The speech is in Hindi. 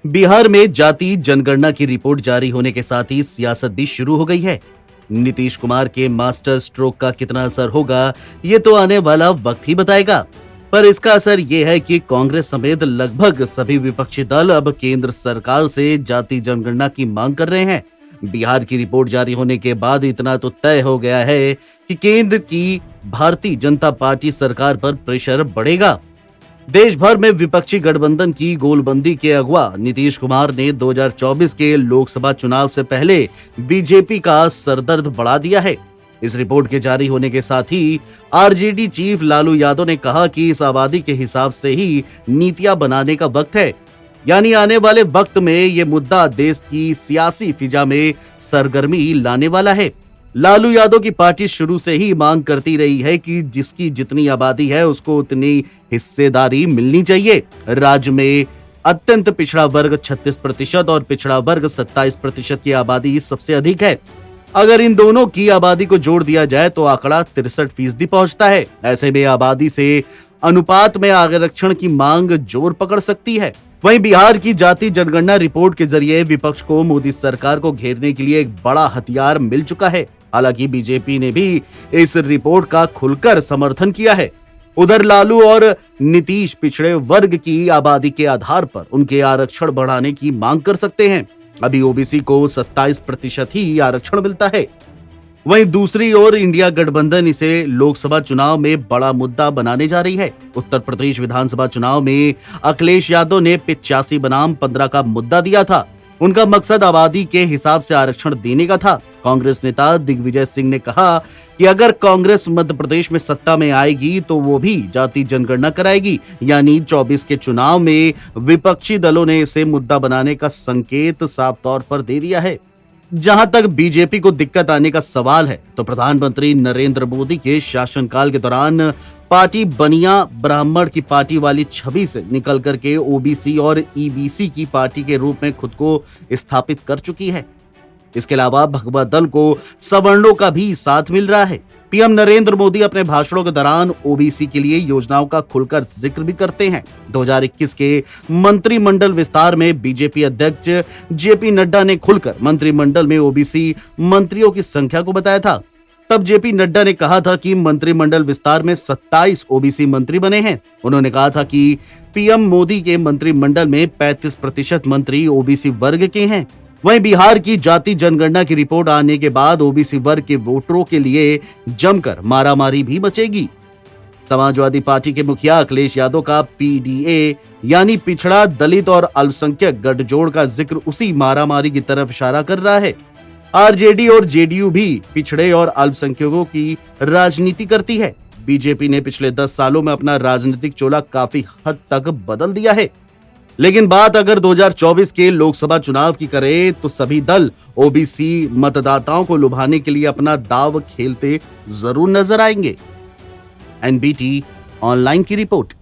बिहार में जाति जनगणना की रिपोर्ट जारी होने के साथ ही सियासत भी शुरू हो गई है। नीतीश कुमार के मास्टर स्ट्रोक का कितना असर होगा, ये तो आने वाला वक्त ही बताएगा। पर इसका असर ये है कि कांग्रेस समेत लगभग सभी विपक्षी दल अब केंद्र सरकार से जाति जनगणना की मांग कर रहे हैं। बिहार की रिपोर्ट जारी होने के बाद इतना तो तय हो गया है कि केंद्र की भारतीय जनता पार्टी सरकार पर प्रेशर बढ़ेगा। देश भर में विपक्षी गठबंधन की गोलबंदी के अगुवा नीतीश कुमार ने 2024 के लोकसभा चुनाव से पहले बीजेपी का सरदर्द बढ़ा दिया है। इस रिपोर्ट के जारी होने के साथ ही आरजेडी चीफ लालू यादव ने कहा कि इस आबादी के हिसाब से ही नीतियां बनाने का वक्त है, यानी आने वाले वक्त में ये मुद्दा देश की सियासी फिजा में सरगर्मी लाने वाला है। लालू यादव की पार्टी शुरू से ही मांग करती रही है कि जिसकी जितनी आबादी है उसको उतनी हिस्सेदारी मिलनी चाहिए। राज्य में अत्यंत पिछड़ा वर्ग 36% और पिछड़ा वर्ग 27% की आबादी सबसे अधिक है। अगर इन दोनों की आबादी को जोड़ दिया जाए तो आंकड़ा 63% पहुंचता है। ऐसे में आबादी से अनुपात में आरक्षण की मांग जोर पकड़ सकती है। वहीं बिहार की जाति जनगणना रिपोर्ट के जरिए विपक्ष को मोदी सरकार को घेरने के लिए एक बड़ा हथियार मिल चुका है। हालांकि बीजेपी ने भी इस रिपोर्ट का खुलकर समर्थन किया है। उधर लालू और नीतीश पिछड़े वर्ग की आबादी के आधार पर उनके आरक्षण बढ़ाने की मांग कर सकते हैं। अभी ओबीसी को 27% ही आरक्षण मिलता है। वहीं दूसरी ओर इंडिया गठबंधन इसे लोकसभा चुनाव में बड़ा मुद्दा बनाने जा रही है। उत्तर प्रदेश विधानसभा चुनाव में अखिलेश यादव ने 85 बनाम 15 का मुद्दा दिया था। उनका मकसद आबादी के हिसाब से आरक्षण देने का था। कांग्रेस नेता दिग्विजय सिंह ने कहा कि अगर कांग्रेस मध्य प्रदेश में सत्ता में आएगी तो वो भी जाति जनगणना कराएगी, यानी 24 के चुनाव में विपक्षी दलों ने इसे मुद्दा बनाने का संकेत साफ तौर पर दे दिया है। जहां तक बीजेपी को दिक्कत आने का सवाल है तो प्रधानमंत्री नरेंद्र मोदी के शासनकाल के दौरान पार्टी बनिया ब्राह्मण की पार्टी वाली छवि से निकल करके ओबीसी और ईबीसी की पार्टी के रूप में खुद को स्थापित कर चुकी है। इसके अलावा भगवा दल को सवर्णों का भी साथ मिल रहा है। पीएम नरेंद्र मोदी अपने भाषणों के दौरान ओबीसी के लिए योजनाओं का खुलकर जिक्र भी करते हैं। 2021 के मंत्रिमंडल विस्तार में बीजेपी अध्यक्ष जेपी नड्डा ने खुलकर मंत्रिमंडल में ओबीसी मंत्रियों की संख्या को बताया था। तब जेपी नड्डा ने कहा था कि मंत्रिमंडल विस्तार में 27 ओबीसी मंत्री बने हैं। उन्होंने कहा था कि पीएम मोदी के मंत्रिमंडल में 35% मंत्री ओबीसी वर्ग के हैं। वहीं बिहार की जाति जनगणना की रिपोर्ट आने के बाद ओबीसी वर्ग के वोटरों के लिए जमकर मारामारी भी मचेगी। समाजवादी पार्टी के मुखिया अखिलेश यादव का पीडीए यानी पिछड़ा दलित और अल्पसंख्यक गठजोड़ का जिक्र उसी मारामारी की तरफ इशारा कर रहा है। आरजेडी और जेडीयू भी पिछड़े और अल्पसंख्यकों की राजनीति करती है। बीजेपी ने पिछले 10 सालों में अपना राजनीतिक चोला काफी हद तक बदल दिया है। लेकिन बात अगर 2024 के लोकसभा चुनाव की करें तो सभी दल ओबीसी मतदाताओं को लुभाने के लिए अपना दांव खेलते जरूर नजर आएंगे। एनबीटी ऑनलाइन की रिपोर्ट।